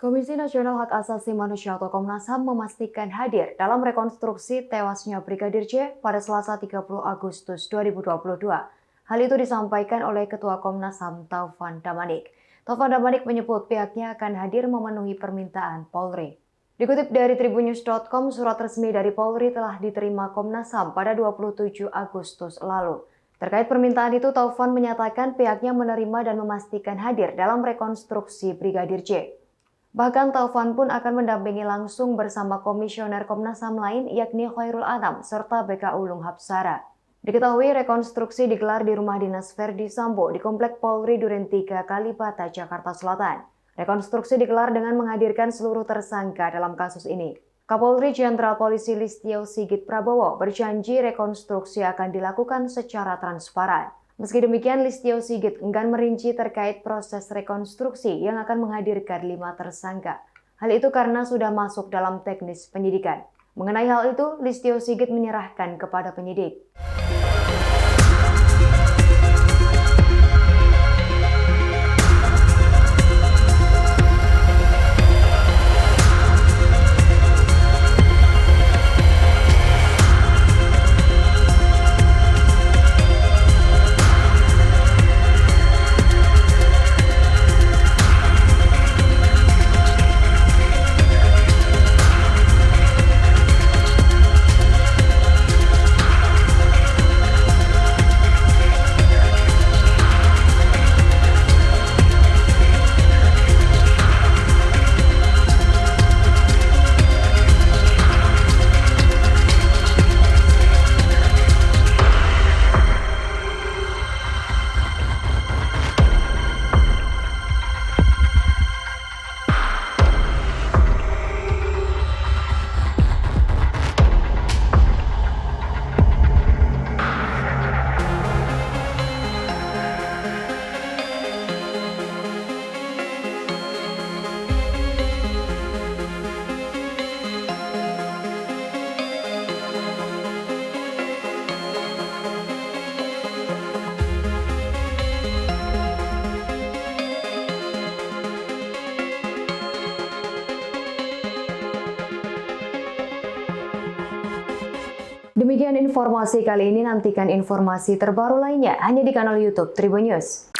Komisi Nasional Hak Asasi Manusia atau Komnas HAM memastikan hadir dalam rekonstruksi tewasnya Brigadir J pada Selasa 30 Agustus 2022. Hal itu disampaikan oleh Ketua Komnas HAM Taufan Damanik. Taufan Damanik menyebut pihaknya akan hadir memenuhi permintaan Polri. Dikutip dari tribunnews.com, surat resmi dari Polri telah diterima Komnas HAM pada 27 Agustus lalu. Terkait permintaan itu, Taufan menyatakan pihaknya menerima dan memastikan hadir dalam rekonstruksi Brigadir J. Bahkan Taufan pun akan mendampingi langsung bersama Komisioner Komnas HAM lain yakni Khairul Anam serta BK Ulung Hapsara. Diketahui rekonstruksi digelar di rumah dinas Verdi Sambo di Komplek Polri Duren 3 Kalibata, Jakarta Selatan. Rekonstruksi digelar dengan menghadirkan seluruh tersangka dalam kasus ini. Kapolri Jenderal Polisi Listio Sigit Prabowo berjanji rekonstruksi akan dilakukan secara transparan. Meski demikian, Listio Sigit enggan merinci terkait proses rekonstruksi yang akan menghadirkan 5 tersangka. Hal itu karena sudah masuk dalam teknis penyidikan. Mengenai hal itu, Listio Sigit menyerahkan kepada penyidik. Demikian informasi kali ini, nantikan informasi terbaru lainnya hanya di kanal YouTube Tribun News.